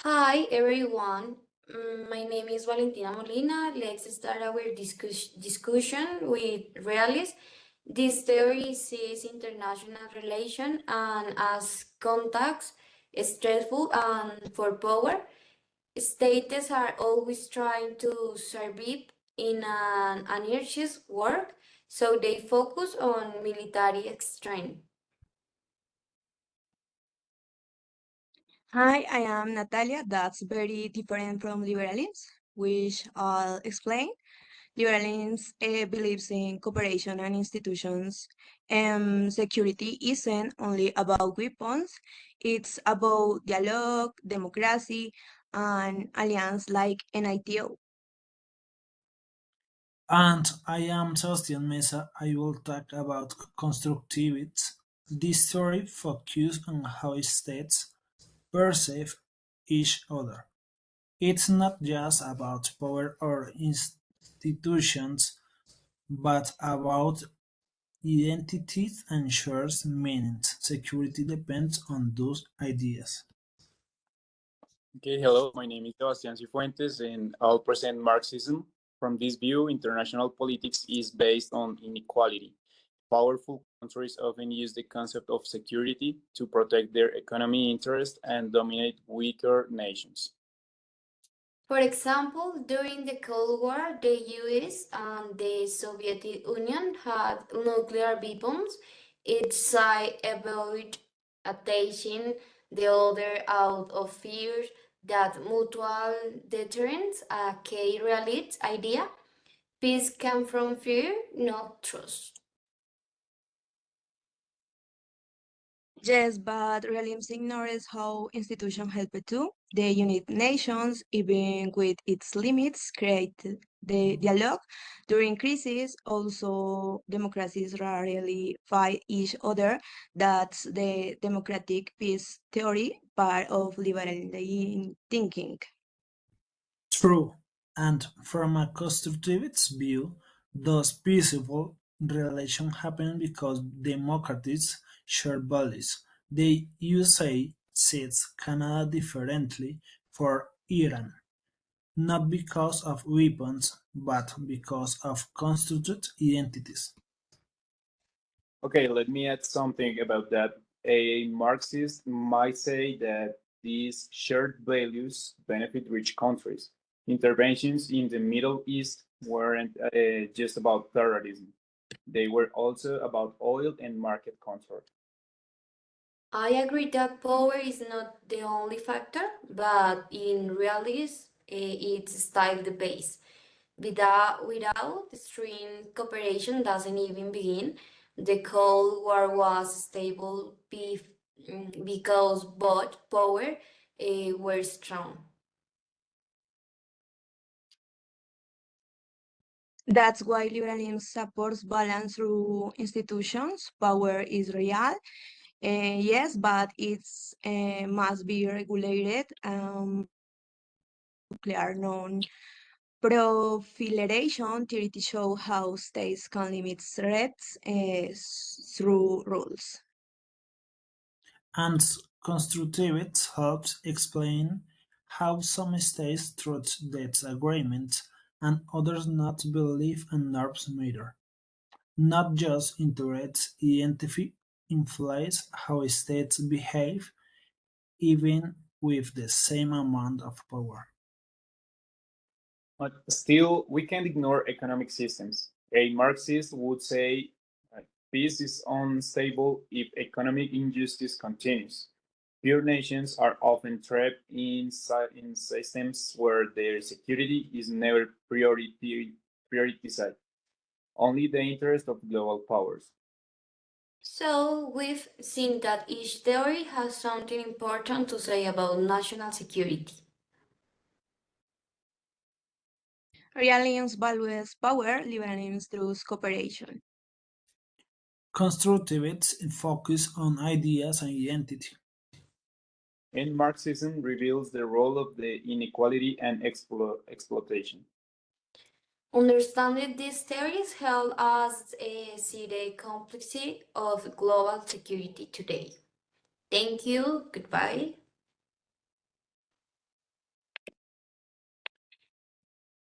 Hi everyone, my name is Valentina Molina. Let's start our discussion with Realis. This theory sees international relation and as contacts stressful and for power. States are always trying to survive in an anarchist world, so they focus on military strength. Hi, I am Natalia. That's very different from liberalism, which I'll explain. Liberalism believes in cooperation and institutions. Security isn't only about weapons, it's about dialogue, democracy, and alliance like NITO. And I am Sebastian Mesa. I will talk about constructivism. This story focuses on how states perceive each other. It's not just about power or institutions, but about identities and shared meanings. Security depends on those ideas. Okay, hello, my name is Sebastián Cifuentes, and I'll present Marxism. From this view, international politics is based on inequality. Powerful countries often use the concept of security to protect their economy interests and dominate weaker nations. For example, during the Cold War, the US and the Soviet Union had nuclear weapons. Each side avoided attaching the other out of fear that mutual deterrence, a key realist idea. Peace comes from fear, not trust. Yes, but realism ignores how institutions help it too. The United Nations, even with its limits, create the dialogue during crises. Also, democracies rarely fight each other. That's the democratic peace theory, part of liberal thinking. True, and from a constructivist view, those peaceful relations happen because democracies share values. The USA sees Canada differently for Iran, not because of weapons, but because of constructed identities. Okay, let me add something about that. A Marxist might say that these shared values benefit rich countries. Interventions in the Middle East weren't just about terrorism, they were also about oil and market control. I agree that power is not the only factor, but in realism, it's still the base. Without extreme cooperation doesn't even begin. The Cold War was stable because both power were strong. That's why liberalism supports balance through institutions. Power is real, yes, but it's must be regulated. Nuclear non-proliferation theory show how states can limit threats through rules. And constructivism helps explain how some states trust debt agreements and others not believe and norms matter. Not just interests identify influence how states behave even with the same amount of power. But still, we can't ignore economic systems. A Marxist would say peace is unstable if economic injustice continues. Poor nations are often trapped in systems where their security is never prioritized, only the interest of global powers. So we've seen that each theory has something important to say about national security. Realism values power, liberalism through cooperation. Constructivists focus on ideas and identity. And Marxism reveals the role of the inequality and exploitation. Understanding these theories help us see the complexity of global security today. Thank you. Goodbye.